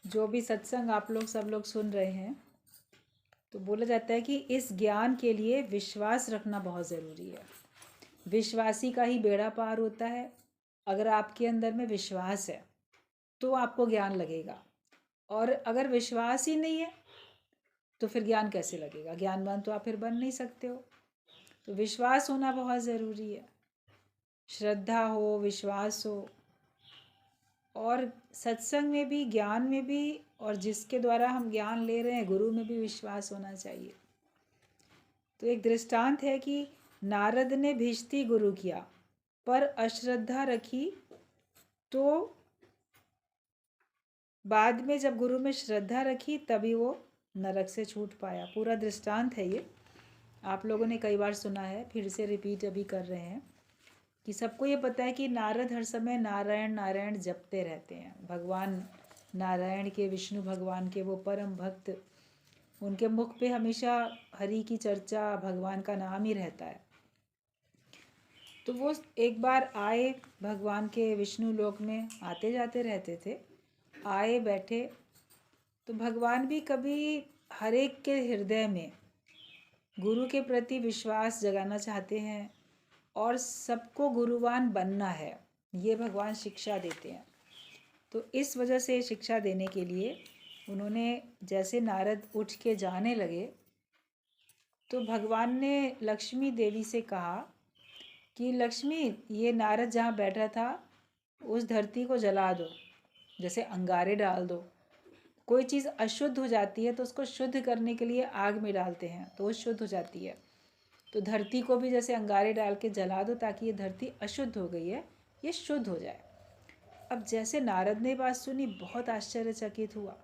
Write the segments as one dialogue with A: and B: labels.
A: जो भी सत्संग आप लोग सब लोग सुन रहे हैं, तो बोला जाता है कि इस ज्ञान के लिए विश्वास रखना बहुत ज़रूरी है। विश्वासी का ही बेड़ा पार होता है। अगर आपके अंदर में विश्वास है तो आपको ज्ञान लगेगा, और अगर विश्वास ही नहीं है तो फिर ज्ञान कैसे लगेगा? ज्ञानवान तो आप फिर बन नहीं सकते हो। तो विश्वास होना बहुत ज़रूरी है। श्रद्धा हो, विश्वास हो, और सत्संग में भी, ज्ञान में भी, और जिसके द्वारा हम ज्ञान ले रहे हैं गुरु में भी विश्वास होना चाहिए। तो एक दृष्टांत है कि नारद ने भिष्टी गुरु किया पर अश्रद्धा रखी, तो बाद में जब गुरु में श्रद्धा रखी तभी वो नरक से छूट पाया। पूरा दृष्टांत है ये, आप लोगों ने कई बार सुना है, फिर से रिपीट अभी कर रहे हैं कि सबको ये पता है कि नारद हर समय नारायण नारायण जपते रहते हैं। भगवान नारायण के, विष्णु भगवान के वो परम भक्त, उनके मुख पे हमेशा हरि की चर्चा, भगवान का नाम ही रहता है। तो वो एक बार आए भगवान के विष्णु लोक में, आते जाते रहते थे, आए बैठे, तो भगवान भी कभी हर एक के हृदय में गुरु के प्रति विश्वास जगाना चाहते हैं और सबको गुरुवान बनना है, ये भगवान शिक्षा देते हैं। तो इस वजह से शिक्षा देने के लिए उन्होंने, जैसे नारद उठ के जाने लगे तो भगवान ने लक्ष्मी देवी से कहा कि लक्ष्मी, ये नारद जहाँ बैठा था उस धरती को जला दो, जैसे अंगारे डाल दो। कोई चीज़ अशुद्ध हो जाती है तो उसको शुद्ध करने के लिए आग में डालते हैं तो वो शुद्ध हो जाती है। तो धरती को भी जैसे अंगारे डाल के जला दो ताकि ये धरती अशुद्ध हो गई है, ये शुद्ध हो जाए। अब जैसे नारद ने बात सुनी, बहुत आश्चर्यचकित हुआ।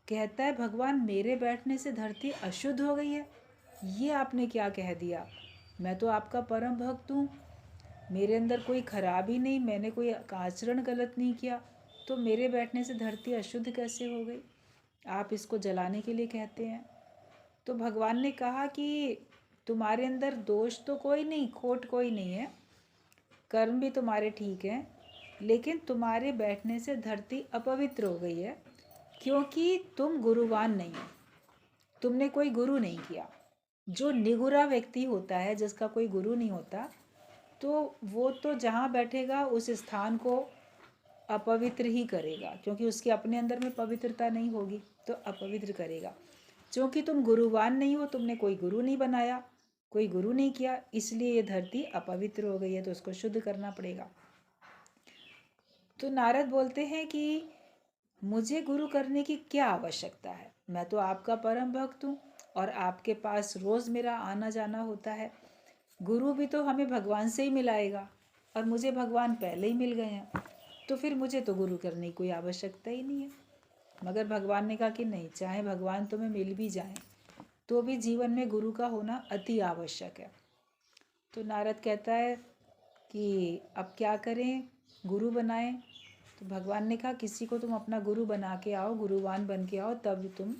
A: कहता है, भगवान मेरे बैठने से धरती अशुद्ध हो गई है? ये आपने क्या कह दिया? मैं तो आपका परम भक्त हूँ, मेरे अंदर कोई खराबी नहीं, मैंने कोई आचरण गलत नहीं किया, तो मेरे बैठने से धरती अशुद्ध कैसे हो गई? आप इसको जलाने के लिए कहते हैं। तो भगवान ने कहा कि तुम्हारे अंदर दोष तो कोई नहीं, खोट कोई नहीं है, कर्म भी तुम्हारे ठीक हैं, लेकिन तुम्हारे बैठने से धरती अपवित्र हो गई है, क्योंकि तुम गुरुवान नहीं हो, तुमने कोई गुरु नहीं किया। जो निगुरा व्यक्ति होता है, जिसका कोई गुरु नहीं होता, तो वो तो जहाँ बैठेगा उस स्थान को अपवित्र ही करेगा, क्योंकि उसके अपने अंदर में पवित्रता नहीं होगी तो अपवित्र करेगा। क्योंकि तुम गुरुवान नहीं हो, तुमने कोई गुरु नहीं बनाया, कोई गुरु नहीं किया, इसलिए ये धरती अपवित्र हो गई है, तो उसको शुद्ध करना पड़ेगा। तो नारद बोलते हैं कि मुझे गुरु करने की क्या आवश्यकता है? मैं तो आपका परम भक्त हूँ और आपके पास रोज़ मेरा आना जाना होता है। गुरु भी तो हमें भगवान से ही मिलाएगा, और मुझे भगवान पहले ही मिल गए हैं, तो फिर मुझे तो गुरु करने की कोई आवश्यकता ही नहीं है। मगर भगवान ने कहा कि नहीं, चाहे भगवान तुम्हें मिल भी जाएं तो भी जीवन में गुरु का होना अति आवश्यक है। तो नारद कहता है कि अब क्या करें, गुरु बनाएं। तो भगवान ने कहा, किसी को तुम अपना गुरु बना के आओ, गुरुवान बन के आओ, तब तुम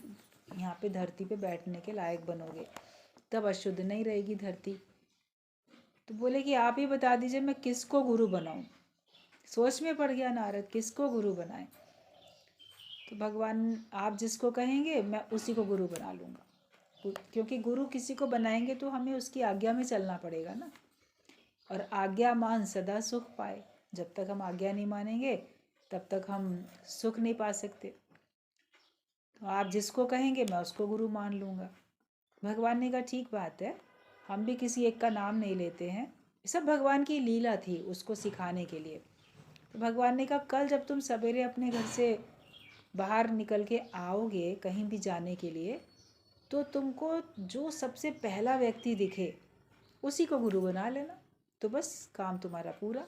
A: यहाँ पे धरती पे बैठने के लायक बनोगे, तब अशुद्ध नहीं रहेगी धरती। तो बोले कि आप ही बता दीजिए मैं किसको गुरु बनाऊं। सोच में पड़ गया नारद, किसको गुरु बनाएं? तो भगवान, आप जिसको कहेंगे मैं उसी को गुरु बना लूँगा, क्योंकि गुरु किसी को बनाएंगे तो हमें उसकी आज्ञा में चलना पड़ेगा ना, और आज्ञा मान सदा सुख पाए। जब तक हम आज्ञा नहीं मानेंगे तब तक हम सुख नहीं पा सकते। तो आप जिसको कहेंगे मैं उसको गुरु मान लूँगा। भगवान ने कहा ठीक बात है, हम भी किसी एक का नाम नहीं लेते हैं, सब भगवान की लीला थी उसको सिखाने के लिए। तो भगवान ने कहा, कल जब तुम सवेरे अपने घर से बाहर निकल के आओगे कहीं भी जाने के लिए, तो तुमको जो सबसे पहला व्यक्ति दिखे उसी को गुरु बना लेना, तो बस काम तुम्हारा पूरा,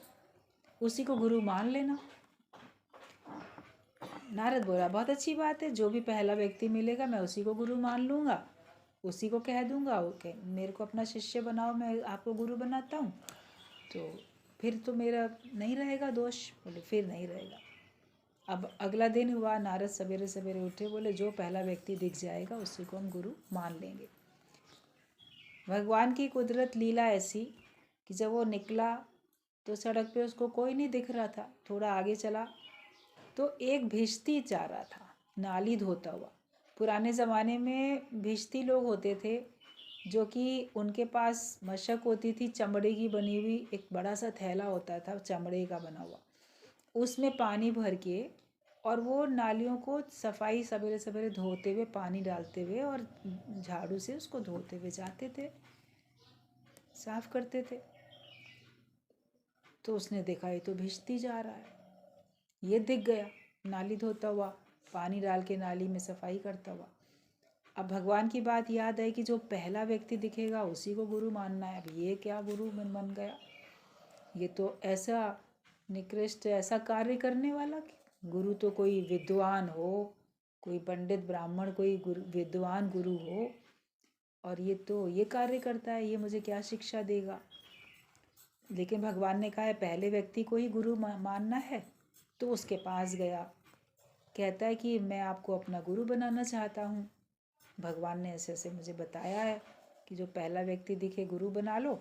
A: उसी को गुरु मान लेना। नारद बोला, बहुत अच्छी बात है, जो भी पहला व्यक्ति मिलेगा मैं उसी को गुरु मान लूँगा, उसी को कह दूँगा ओके मेरे को अपना शिष्य बनाओ, मैं आपको गुरु बनाता हूँ, तो फिर तो मेरा नहीं रहेगा दोष। बोले फिर नहीं रहेगा। अब अगला दिन हुआ, नारद सवेरे सवेरे उठे, बोले जो पहला व्यक्ति दिख जाएगा उसी को हम गुरु मान लेंगे। भगवान की कुदरत लीला ऐसी कि जब वो निकला तो सड़क पे उसको कोई नहीं दिख रहा था। थोड़ा आगे चला तो एक भिश्ती जा रहा था नाली धोता हुआ। पुराने ज़माने में भिश्ती लोग होते थे जो कि उनके पास मशक होती थी, चमड़े की बनी हुई एक बड़ा सा थैला होता था चमड़े का बना हुआ, उसमें पानी भर के और वो नालियों को सफाई सवेरे सवेरे धोते हुए, पानी डालते हुए और झाड़ू से उसको धोते हुए जाते थे, साफ करते थे। तो उसने देखा ये तो भिश्ती जा रहा है, ये दिख गया नाली धोता हुआ, पानी डाल के नाली में सफाई करता हुआ। अब भगवान की बात याद है कि जो पहला व्यक्ति दिखेगा उसी को गुरु मानना है। अब ये क्या गुरु बन गया, ये तो ऐसा निकृष्ट ऐसा कार्य करने वाला। गुरु तो कोई विद्वान हो, कोई पंडित ब्राह्मण, कोई विद्वान गुरु हो, और ये तो ये कार्य करता है, ये मुझे क्या शिक्षा देगा। लेकिन भगवान ने कहा है पहले व्यक्ति को ही गुरु मानना है। तो उसके पास गया, कहता है कि मैं आपको अपना गुरु बनाना चाहता हूँ। भगवान ने ऐसे ऐसे मुझे बताया है कि जो पहला व्यक्ति दिखे गुरु बना लो,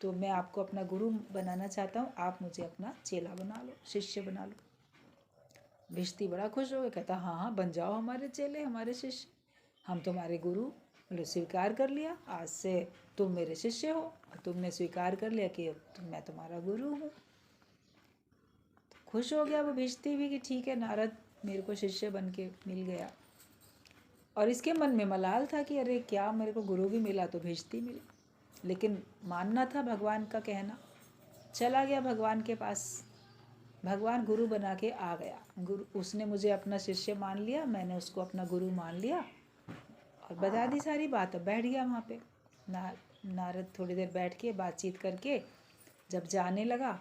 A: तो मैं आपको अपना गुरु बनाना चाहता हूँ, आप मुझे अपना चेला बना लो, शिष्य बना लो। भिश्ती बड़ा खुश हो गया, कहता हाँ हाँ बन जाओ हमारे चेले, हमारे शिष्य, हम तुम्हारे गुरु। बोले स्वीकार कर लिया, आज से तुम मेरे शिष्य हो, और तुमने स्वीकार कर लिया कि मैं तुम्हारा गुरु हूँ। तो खुश हो गया वो भिश्ती भी कि ठीक है, नारद मेरे को शिष्य बन के मिल गया। और इसके मन में मलाल था कि अरे क्या मेरे को गुरु भी मिला तो भिश्ती मिली, लेकिन मानना था भगवान का कहना। चला गया भगवान के पास, भगवान गुरु बना के आ गया। गुरु उसने मुझे अपना शिष्य मान लिया, मैंने उसको अपना गुरु मान लिया और बता दी सारी बात। अब बैठ गया वहाँ पे नारद, थोड़ी देर बैठ के बातचीत करके जब जाने लगा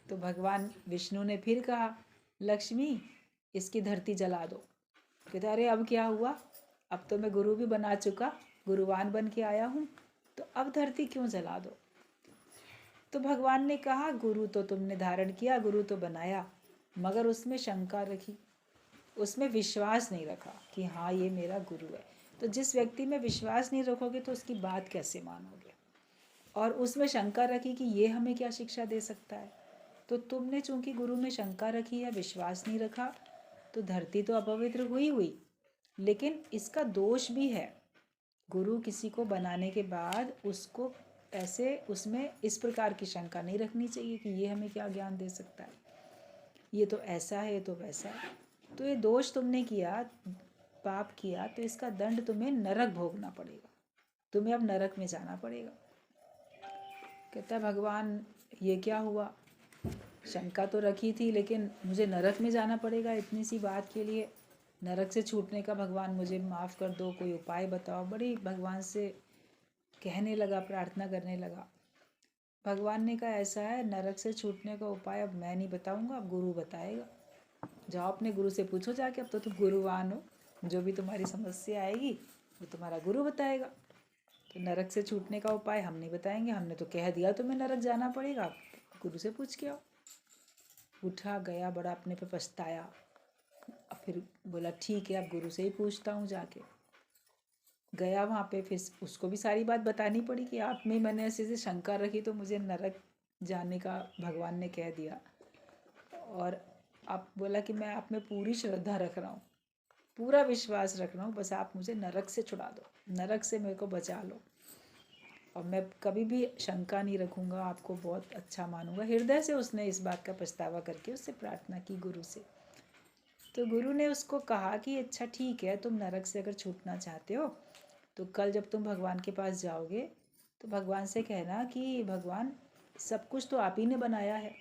A: तो भगवान विष्णु ने फिर कहा लक्ष्मी इसकी धरती जला दो। कहता अरे अब क्या हुआ, अब तो मैं गुरु भी बना चुका, गुरुवान बन के आया हूँ, तो अब धरती क्यों जला दो। तो भगवान ने कहा गुरु तो तुमने धारण किया, गुरु तो बनाया, मगर उसमें शंका रखी, उसमें विश्वास नहीं रखा कि हाँ ये मेरा गुरु है। तो जिस व्यक्ति में विश्वास नहीं रखोगे तो उसकी बात कैसे मानोगे, और उसमें शंका रखी कि ये हमें क्या शिक्षा दे सकता है। तो तुमने चूंकि गुरु में शंका रखी है, विश्वास नहीं रखा, तो धरती तो अपवित्र हुई। लेकिन इसका दोष भी है, गुरु किसी को बनाने के बाद उसको ऐसे उसमें इस प्रकार की शंका नहीं रखनी चाहिए कि ये हमें क्या ज्ञान दे सकता है, ये तो ऐसा है, ये तो वैसा है। तो ये दोष तुमने किया, पाप किया, तो इसका दंड तुम्हें नरक भोगना पड़ेगा, तुम्हें अब नरक में जाना पड़ेगा। कहता भगवान ये क्या हुआ, शंका तो रखी थी लेकिन मुझे नरक में जाना पड़ेगा इतनी सी बात के लिए। नरक से छूटने का भगवान मुझे माफ़ कर दो, कोई उपाय बताओ। बड़ी भगवान से कहने लगा, प्रार्थना करने लगा। भगवान ने कहा ऐसा है, नरक से छूटने का उपाय अब मैं नहीं बताऊंगा, अब गुरु बताएगा। जाओ अपने गुरु से पूछो जाके, अब तो तुम गुरुवान हो, जो भी तुम्हारी समस्या आएगी वो तुम्हारा गुरु बताएगा। तो नरक से छूटने का उपाय हम नहीं बताएंगे, हमने तो कह दिया तुम्हें नरक जाना पड़ेगा, गुरु से पूछ के आओ। उठा गया, बड़ा अपने पे पछताया, फिर बोला ठीक है अब गुरु से ही पूछता हूँ। जाके गया वहाँ पे, फिर उसको भी सारी बात बतानी पड़ी कि आप में मैंने ऐसे ऐसे शंका रखी तो मुझे नरक जाने का भगवान ने कह दिया, और आप बोला कि मैं आप में पूरी श्रद्धा रख रहा हूँ, पूरा विश्वास रख रहा हूँ, बस आप मुझे नरक से छुड़ा दो, नरक से मेरे को बचा लो, और मैं कभी भी शंका नहीं रखूँगा, आपको बहुत अच्छा मानूंगा। हृदय से उसने इस बात का पछतावा करके उससे प्रार्थना की गुरु से। तो गुरु ने उसको कहा कि अच्छा ठीक है, तुम नरक से अगर छूटना चाहते हो तो कल जब तुम भगवान के पास जाओगे तो भगवान से कहना कि भगवान सब कुछ तो आप ही ने बनाया है,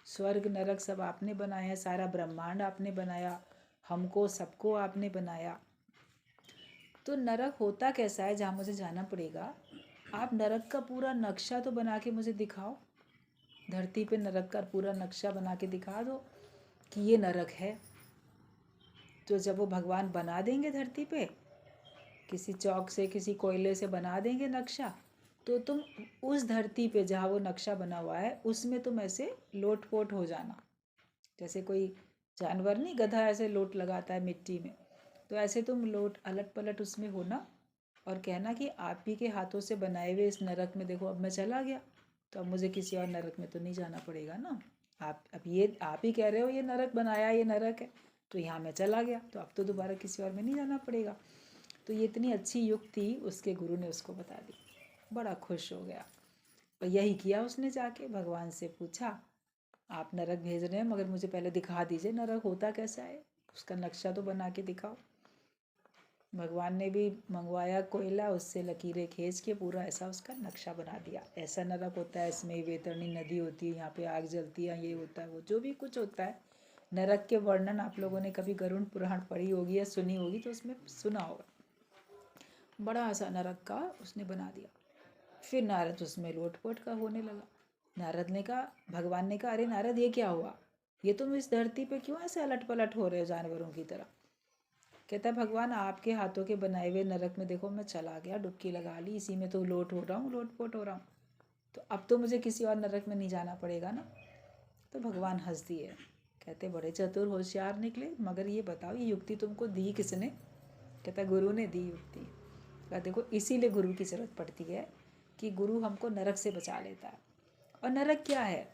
A: स्वर्ग नरक सब आपने बनाया है, सारा ब्रह्मांड आपने बनाया, हमको सबको आपने बनाया, तो नरक होता कैसा है जहाँ मुझे जाना पड़ेगा, आप नरक का पूरा नक्शा तो बना के मुझे दिखाओ, धरती पे नरक का पूरा नक्शा बना के दिखा दो कि ये नरक है। तो जब वो भगवान बना देंगे धरती पे, किसी चौक से किसी कोयले से बना देंगे नक्शा, तो तुम उस धरती पे जहाँ वो नक्शा बना हुआ है उसमें तुम ऐसे लोटपोट हो जाना, जैसे कोई जानवर नहीं गधा ऐसे लोट लगाता है मिट्टी में, तो ऐसे तुम लोट अलट पलट उसमें होना, और कहना कि आप ही के हाथों से बनाए हुए इस नरक में देखो अब मैं चला गया, तो अब मुझे किसी और नरक में तो नहीं जाना पड़ेगा ना। आप अब ये आप ही कह रहे हो ये नरक बनाया, ये नरक है, तो यहाँ मैं चला गया, तो अब तो दोबारा किसी और में नहीं जाना पड़ेगा। तो ये इतनी अच्छी युक्ति उसके गुरु ने उसको बता दी। बड़ा खुश हो गया और यही किया उसने, जाके भगवान से पूछा आप नरक भेज रहे हैं मगर मुझे पहले दिखा दीजिए नरक होता कैसा है, उसका नक्शा तो बना के दिखाओ। भगवान ने भी मंगवाया कोयला, उससे लकीरें खींच के पूरा ऐसा उसका नक्शा बना दिया, ऐसा नरक होता है, इसमें वैतरणी नदी होती है, यहाँ पे आग जलती है, ये होता है, वो जो भी कुछ होता है नरक के वर्णन आप लोगों ने कभी गरुड़ पुराण पढ़ी होगी या सुनी होगी तो उसमें सुना होगा। बड़ा सा नरक का उसने बना दिया। फिर नारद उसमें लोटपोट का होने लगा। नारद ने कहा, भगवान ने कहा, अरे नारद ये क्या हुआ, ये तुम इस धरती पे क्यों ऐसे अलट पलट हो रहे हो जानवरों की तरह। कहता है भगवान आपके हाथों के बनाए हुए नरक में देखो मैं चला गया, डुबकी लगा ली, इसी में तो लोट हो रहा हूँ, लोटपोट हो रहा हूँ, तो अब तो मुझे किसी और नरक में नहीं जाना पड़ेगा ना। तो भगवान हंस दिए, कहते बड़े चतुर होशियार निकले, मगर ये बताओ ये युक्ति तुमको दी किसने। कहता गुरु ने दी युक्ति। कहता देखो इसीलिए गुरु की जरूरत पड़ती है कि गुरु हमको नरक से बचा लेता है। और नरक क्या है,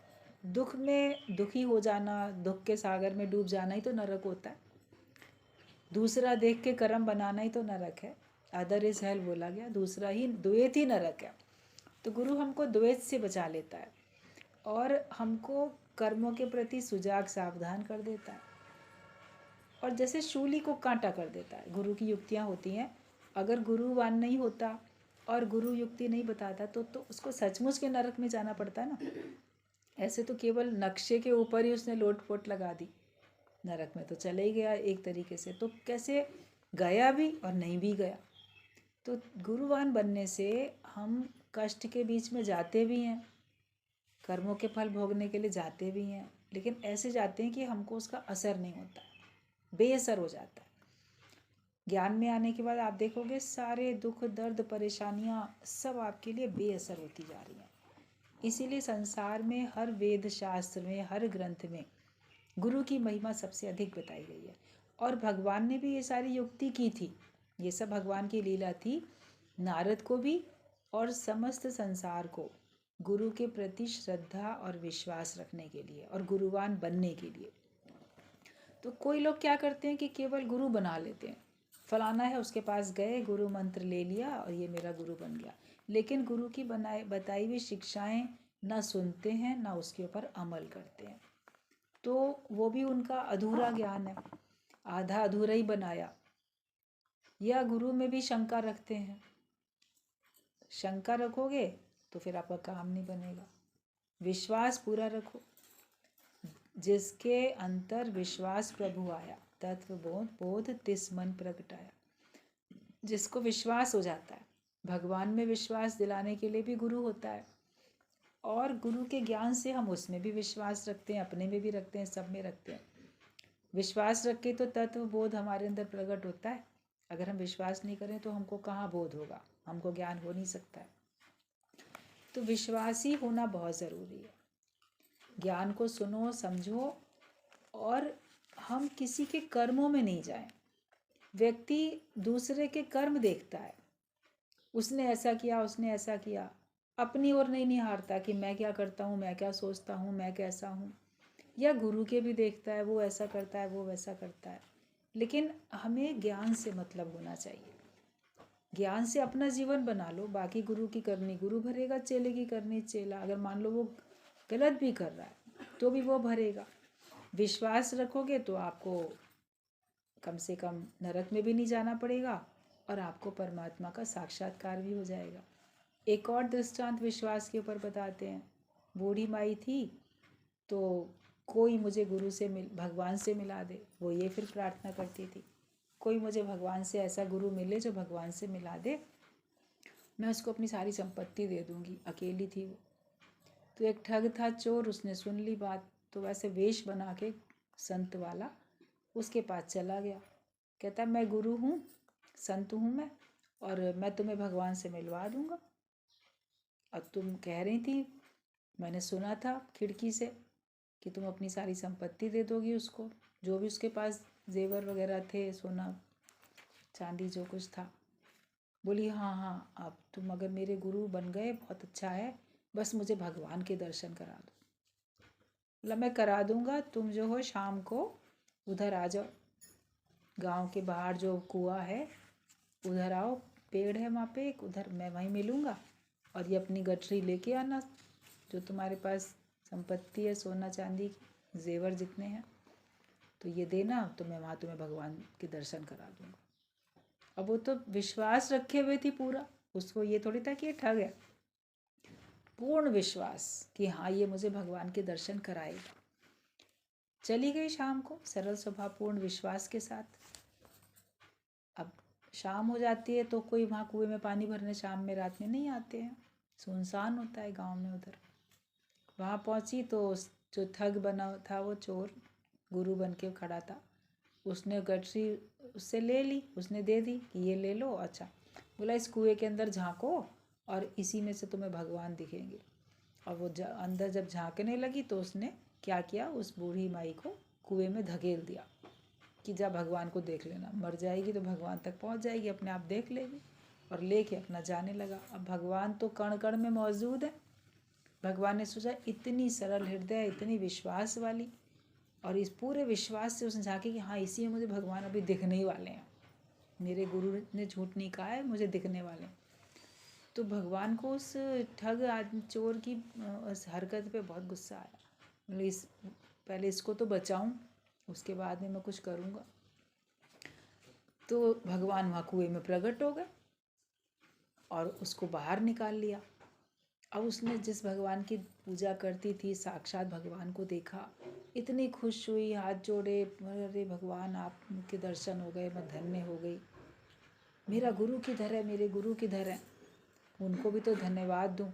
A: दुख में दुखी हो जाना, दुख के सागर में डूब जाना ही तो नरक होता है। दूसरा देख के कर्म बनाना ही तो नरक है। अदर इज हेल बोला गया, दूसरा ही द्वैत ही नरक है। तो गुरु हमको द्वैत से बचा लेता है और हमको कर्मों के प्रति सुजाग सावधान कर देता है, और जैसे शूली को कांटा कर देता है। गुरु की युक्तियाँ होती हैं, अगर गुरुवान नहीं होता और गुरु युक्ति नहीं बताता तो उसको सचमुच के नरक में जाना पड़ता है ना। ऐसे तो केवल नक्शे के ऊपर ही उसने लोटपोट लगा दी, नरक में तो चले ही गया एक तरीके से। तो कैसे गया भी और नहीं भी गया। तो गुरुवान बनने से हम कष्ट के बीच में जाते भी हैं, कर्मों के फल भोगने के लिए जाते भी हैं, लेकिन ऐसे जाते हैं कि हमको उसका असर नहीं होता, बेअसर हो जाता है। ज्ञान में आने के बाद आप देखोगे सारे दुख दर्द परेशानियां सब आपके लिए बेअसर होती जा रही हैं। इसीलिए संसार में हर वेद शास्त्र में, हर ग्रंथ में गुरु की महिमा सबसे अधिक बताई गई है। और भगवान ने भी ये सारी युक्ति की थी, ये सब भगवान की लीला थी, नारद को भी और समस्त संसार को गुरु के प्रति श्रद्धा और विश्वास रखने के लिए और गुरुवान बनने के लिए। तो कोई लोग क्या करते हैं कि केवल गुरु बना लेते हैं, फलाना है उसके पास गए, गुरु मंत्र ले लिया और ये मेरा गुरु बन गया, लेकिन गुरु की बताई हुई शिक्षाएं ना सुनते हैं ना उसके ऊपर अमल करते हैं। तो वो भी उनका अधूरा ज्ञान है, आधा अधूरा ही बनाया। या गुरु में भी शंका रखते हैं, शंका रखोगे तो फिर आपका काम नहीं बनेगा। विश्वास पूरा रखो, जिसके अंतर विश्वास प्रभु आया, तत्व बोध बोध तिस मन प्रगटाया। जिसको विश्वास हो जाता है, भगवान में विश्वास दिलाने के लिए भी गुरु होता है, और गुरु के ज्ञान से हम उसमें भी विश्वास रखते हैं, अपने में भी रखते हैं, सब में रखते हैं। विश्वास रख के तो तत्व बोध हमारे अंदर प्रकट होता है। अगर हम विश्वास नहीं करें तो हमको कहाँ बोध होगा, हमको ज्ञान हो नहीं सकता है। तो विश्वासी होना बहुत ज़रूरी है। ज्ञान को सुनो समझो, और हम किसी के कर्मों में नहीं जाएं। व्यक्ति दूसरे के कर्म देखता है, उसने ऐसा किया, उसने ऐसा किया, अपनी ओर नहीं निहारता कि मैं क्या करता हूँ, मैं क्या सोचता हूँ, मैं कैसा हूँ। या गुरु के भी देखता है, वो ऐसा करता है, वो वैसा करता है। लेकिन हमें ज्ञान से मतलब होना चाहिए। ज्ञान से अपना जीवन बना लो, बाकी गुरु की करनी गुरु भरेगा, चेले की करनी चेला। अगर मान लो वो गलत भी कर रहा है तो भी वो भरेगा। विश्वास रखोगे तो आपको कम से कम नरक में भी नहीं जाना पड़ेगा और आपको परमात्मा का साक्षात्कार भी हो जाएगा। एक और दृष्टांत विश्वास के ऊपर बताते हैं। बूढ़ी माई थी, तो कोई मुझे गुरु से भगवान से मिला दे, वो ये फिर प्रार्थना करती थी, कोई मुझे भगवान से ऐसा गुरु मिले जो भगवान से मिला दे, मैं उसको अपनी सारी संपत्ति दे दूंगी। अकेली थी वो। तो एक ठग था चोर, उसने सुन ली बात, तो वैसे वेश बना के संत वाला उसके पास चला गया। कहता मैं गुरु हूँ, संत हूँ मैं, और मैं तुम्हें भगवान से मिलवा दूंगा। अब तुम कह रही थी, मैंने सुना था खिड़की से कि तुम अपनी सारी संपत्ति दे दोगी उसको, जो भी उसके पास जेवर वगैरह थे, सोना चांदी जो कुछ था। बोली हाँ हाँ, अब तुम अगर मेरे गुरु बन गए बहुत अच्छा है, बस मुझे भगवान के दर्शन करा दो। बोला मैं करा दूंगा, तुम जो हो शाम को उधर आ जाओ, गांव के बाहर जो कुआं है उधर आओ, पेड़ है वहाँ पे एक, उधर मैं वहीं मिलूँगा, और ये अपनी गठरी लेके आना, जो तुम्हारे पास संपत्ति है सोना चांदी की जेवर जितने हैं, तो ये देना, तो मैं वहाँ तुम्हें भगवान के दर्शन करा दूँगा। अब वो तो विश्वास रखे हुए थी पूरा, उसको ये थोड़ी था कि ये ठग है, पूर्ण विश्वास कि हाँ ये मुझे भगवान के दर्शन कराएगा। चली गई शाम को सरल स्वभाव पूर्ण विश्वास के साथ। अब शाम हो जाती है तो कोई वहाँ कुएं में पानी भरने शाम में रात में नहीं आते हैं, सुनसान होता है गांव में उधर। वहाँ पहुँची तो जो ठग बना था वो चोर गुरु बन के खड़ा था, उसने गठरी उससे ले ली, उसने दे दी कि ये ले लो। अच्छा, बोला इस कुएं के अंदर झांको और इसी में से तुम्हें भगवान दिखेंगे। और वो अंदर जब झांकने लगी तो उसने क्या किया, उस बूढ़ी माई को कुएं में धकेल दिया कि जा भगवान को देख लेना, मर जाएगी तो भगवान तक पहुंच जाएगी, अपने आप देख लेगी। और लेके अपना जाने लगा। अब भगवान तो कण कण में मौजूद है। भगवान ने सोचा इतनी सरल हृदय, इतनी विश्वास वाली, और इस पूरे विश्वास से उसने झांकी कि हाँ इसी में मुझे भगवान अभी दिखने ही वाले हैं, मेरे गुरु ने झूठ नहीं कहा है, मुझे दिखने वाले हैं। तो भगवान को उस ठग आदमी चोर की उस हरकत पे बहुत गुस्सा आया। मतलब पहले इसको तो बचाऊं, उसके बाद में मैं कुछ करूँगा। तो भगवान वहाँ कुएं में प्रकट हो गए और उसको बाहर निकाल लिया। अब उसने जिस भगवान की पूजा करती थी साक्षात भगवान को देखा, इतनी खुश हुई, हाथ जोड़े, अरे भगवान आपके दर्शन हो गए, मैं धन्य हो गई, मेरा गुरु किधर है, मेरे गुरु किधर है, उनको भी तो धन्यवाद दूं।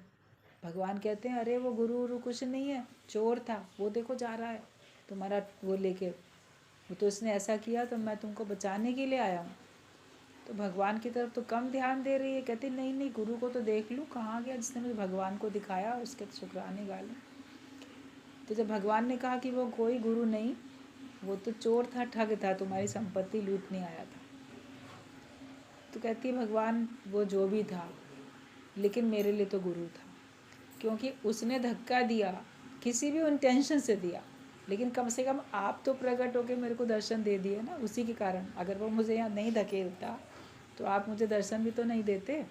A: भगवान कहते हैं अरे वो गुरु कुछ नहीं है, चोर था, वो देखो जा रहा है तुम्हारा वो लेके, वो तो इसने ऐसा किया तो मैं तुमको बचाने के लिए आया हूँ। तो भगवान की तरफ तो कम ध्यान दे रही है, कहती नहीं नहीं गुरु को तो देख लूँ, कहाँ गया जिसने मुझे भगवान को दिखाया, उसके तो शुक्राने गा लूँ। तो जब भगवान ने कहा कि वो कोई गुरु नहीं, वो तो चोर था, ठग था, तुम्हारी संपत्ति लूटने आया था, तो कहती है भगवान वो जो भी था लेकिन मेरे लिए तो गुरु था, क्योंकि उसने धक्का दिया, किसी भी इंटेंशन से दिया, लेकिन कम से कम आप तो प्रकट होकर मेरे को दर्शन दे दिए ना, उसी के कारण। अगर वो मुझे यहाँ नहीं धकेलता तो आप मुझे दर्शन भी तो नहीं देते,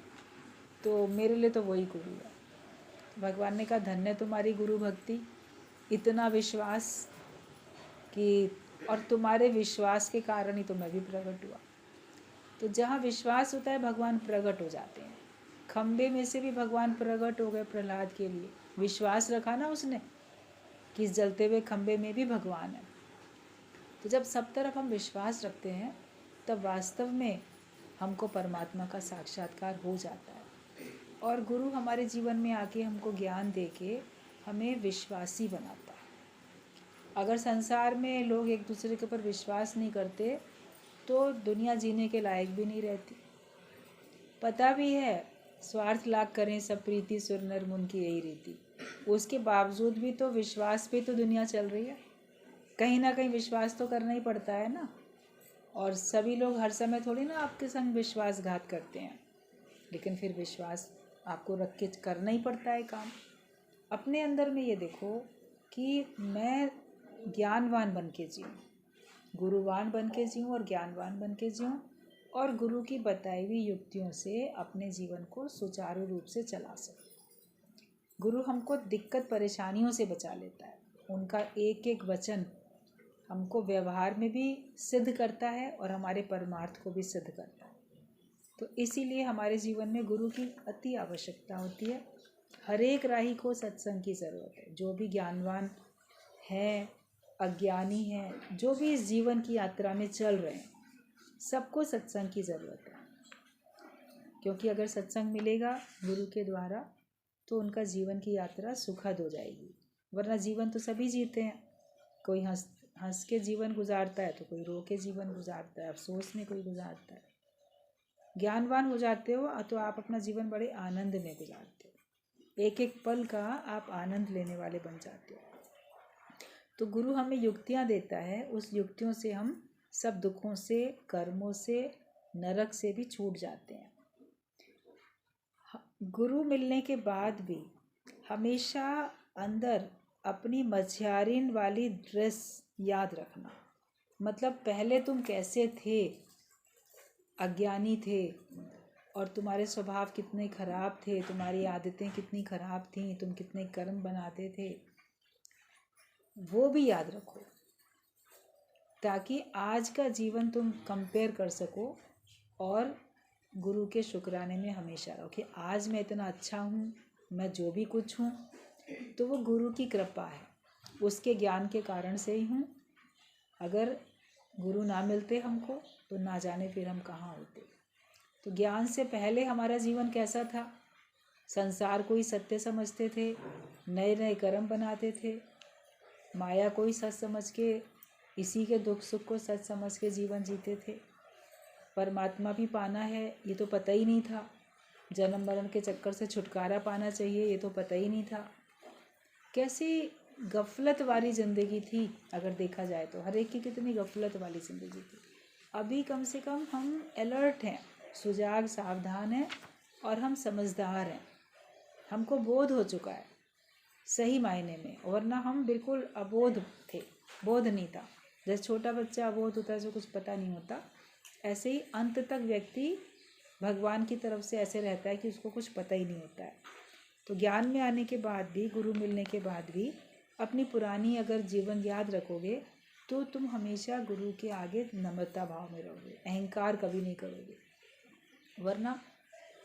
A: तो मेरे लिए तो वही गुरु है। भगवान ने कहा धन्य तुम्हारी गुरु भक्ति, इतना विश्वास कि, और तुम्हारे विश्वास के कारण ही तो मैं भी प्रकट हुआ। तो जहाँ विश्वास होता है भगवान प्रकट हो जाते हैं। खम्बे में से भी भगवान प्रकट हो गए प्रहलाद के लिए, विश्वास रखा ना उसने कि इस जलते हुए खम्बे में भी भगवान है। तो जब सब तरफ हम विश्वास रखते हैं तब वास्तव में हमको परमात्मा का साक्षात्कार हो जाता है, और गुरु हमारे जीवन में आके हमको ज्ञान दे के हमें विश्वासी बनाता है। अगर संसार में लोग एक दूसरे के ऊपर विश्वास नहीं करते तो दुनिया जीने के लायक भी नहीं रहती। पता भी है स्वार्थ लाख करें सब प्रीति सुर नर मुन की यही रीति, उसके बावजूद भी तो विश्वास पे तो दुनिया चल रही है, कहीं ना कहीं विश्वास तो करना ही पड़ता है ना। और सभी लोग हर समय थोड़ी ना आपके संग विश्वासघात करते हैं, लेकिन फिर विश्वास आपको रख के करना ही पड़ता है काम। अपने अंदर में ये देखो कि मैं ज्ञानवान बन के जीऊँ, गुरुवान बन के जीऊँ और ज्ञानवान बन के जीऊँ, और गुरु की बताई हुई युक्तियों से अपने जीवन को सुचारू रूप से चला सकूँ। गुरु हमको दिक्कत परेशानियों से बचा लेता है, उनका एक एक वचन हमको व्यवहार में भी सिद्ध करता है और हमारे परमार्थ को भी सिद्ध करता है। तो इसीलिए हमारे जीवन में गुरु की अति आवश्यकता होती है। हर एक राही को सत्संग की ज़रूरत है, जो भी ज्ञानवान है, अज्ञानी है, जो भी इस जीवन की यात्रा में चल रहे हैं, सबको सत्संग की ज़रूरत है। क्योंकि अगर सत्संग मिलेगा गुरु के द्वारा तो उनका जीवन की यात्रा सुखद हो जाएगी। वरना जीवन तो सभी जीते हैं, कोई हंस के जीवन गुजारता है तो कोई रो के जीवन गुजारता है, अफसोस में कोई गुजारता है। ज्ञानवान हो जाते हो तो आप अपना जीवन बड़े आनंद में गुजारते हो, एक एक पल का आप आनंद लेने वाले बन जाते हो। तो गुरु हमें युक्तियाँ देता है, उस युक्तियों से हम सब दुखों से, कर्मों से, नरक से भी छूट जाते हैं। गुरु मिलने के बाद भी हमेशा अंदर अपनी मझियारिन वाली ड्रेस याद रखना। मतलब पहले तुम कैसे थे, अज्ञानी थे, और तुम्हारे स्वभाव कितने खराब थे, तुम्हारी आदतें कितनी खराब थीं, तुम कितने कर्म बनाते थे, वो भी याद रखो, ताकि आज का जीवन तुम कंपेयर कर सको और गुरु के शुक्राने में हमेशा रहो कि आज मैं इतना अच्छा हूँ, मैं जो भी कुछ हूँ तो वो गुरु की कृपा है, उसके ज्ञान के कारण से ही हूँ। अगर गुरु ना मिलते हमको तो ना जाने फिर हम कहाँ होते। तो ज्ञान से पहले हमारा जीवन कैसा था? संसार को ही सत्य समझते थे, नए नए कर्म बनाते थे, माया को ही सच समझ के, इसी के दुख सुख को सच समझ के जीवन जीते थे। परमात्मा भी पाना है ये तो पता ही नहीं था, जन्म मरण के चक्कर से छुटकारा पाना चाहिए ये तो पता ही नहीं था। कैसी गफलत वाली ज़िंदगी थी, अगर देखा जाए तो हर एक की कितनी गफलत वाली ज़िंदगी थी। अभी कम से कम हम अलर्ट हैं, सुजाग सावधान हैं और हम समझदार हैं, हमको बोध हो चुका है सही मायने में, वरना हम बिल्कुल अबोध थे, बोध नहीं था। जैसे छोटा बच्चा अबोध होता है, जो कुछ पता नहीं होता, ऐसे ही अंत तक व्यक्ति भगवान की तरफ से ऐसे रहता है कि उसको कुछ पता ही नहीं होता है। तो ज्ञान में आने के बाद भी, गुरु मिलने के बाद भी अपनी पुरानी अगर जीवन याद रखोगे तो तुम हमेशा गुरु के आगे नम्रता भाव में रहोगे, अहंकार कभी नहीं करोगे। वरना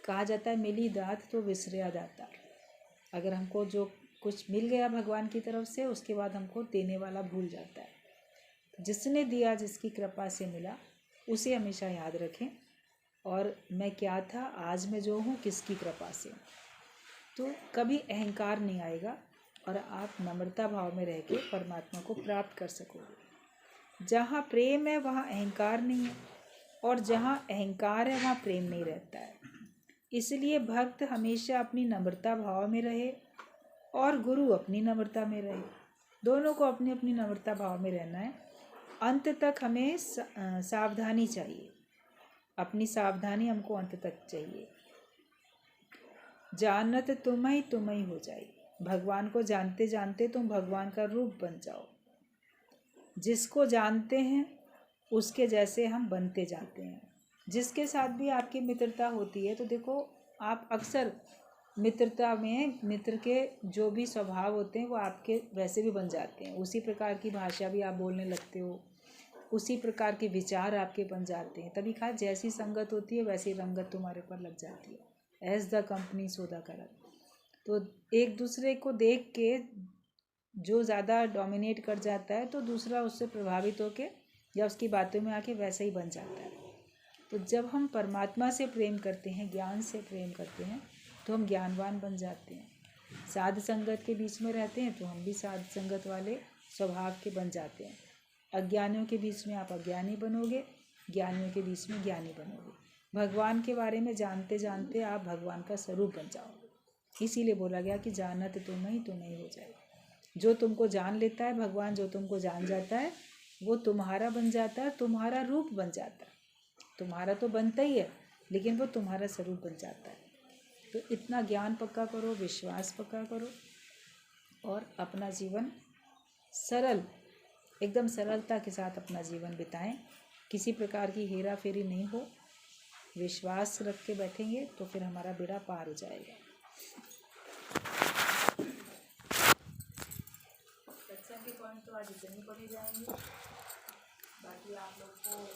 A: कहा जाता है मिली दात तो विसरिया दाता। अगर हमको जो कुछ मिल गया भगवान की तरफ से, उसके बाद हमको देने वाला भूल जाता है। जिसने दिया, जिसकी कृपा से मिला, उसे हमेशा याद रखें। और मैं क्या था, आज मैं जो हूँ किसकी कृपा से, तो कभी अहंकार नहीं आएगा और आप नम्रता भाव में रह के परमात्मा को प्राप्त कर सकोगे। जहाँ प्रेम है वहाँ अहंकार नहीं है, और जहाँ अहंकार है वहाँ प्रेम नहीं रहता है। इसलिए भक्त हमेशा अपनी नम्रता भाव में रहे और गुरु अपनी नम्रता में रहे, दोनों को अपनी अपनी नम्रता भाव में रहना है। अंत तक हमें सावधानी चाहिए, अपनी सावधानी हमको अंत तक चाहिए। जानत तुम ही हो जाए, भगवान को जानते जानते तुम भगवान का रूप बन जाओ। जिसको जानते हैं उसके जैसे हम बनते जाते हैं। जिसके साथ भी आपकी मित्रता होती है तो देखो, आप अक्सर मित्रता में मित्र के जो भी स्वभाव होते हैं वो आपके वैसे भी बन जाते हैं। उसी प्रकार की भाषा भी आप बोलने लगते हो, उसी प्रकार के विचार आपके बन जाते हैं। तभी कहा जैसी संगत होती है वैसी रंगत तुम्हारे पर लग जाती है। As the company so the colour. तो एक दूसरे को देख के जो ज़्यादा डोमिनेट कर जाता है तो दूसरा उससे प्रभावित होके या उसकी बातों में आके वैसा ही बन जाता है। तो जब हम परमात्मा से प्रेम करते हैं, ज्ञान से प्रेम करते हैं, तो हम ज्ञानवान बन जाते हैं। साध संगत के बीच में रहते हैं तो हम भी साध संगत वाले स्वभाव के बन जाते हैं। अज्ञानियों के बीच में आप अज्ञानी बनोगे, ज्ञानियों के बीच में ज्ञानी बनोगे। भगवान के बारे में जानते जानते आप भगवान का स्वरूप बन जाओगे। इसीलिए बोला गया कि जानत तुम ही हो जाए। जो तुमको जान लेता है भगवान, जो तुमको जान जाता है वो तुम्हारा बन जाता है, तुम्हारा रूप बन जाता है। तुम्हारा तो बनता ही है लेकिन वो तुम्हारा स्वरूप बन जाता है। तो इतना ज्ञान पक्का करो, विश्वास पक्का करो और अपना जीवन सरल, एकदम सरलता के साथ अपना जीवन बिताएं। किसी प्रकार की हेरा फेरी नहीं हो, विश्वास रख के बैठेंगे तो फिर हमारा बेड़ा पार हो जाएगा। सत्संग के पॉइंट तो आज इतने पढ़े जाएंगे, बाकी आप लोग को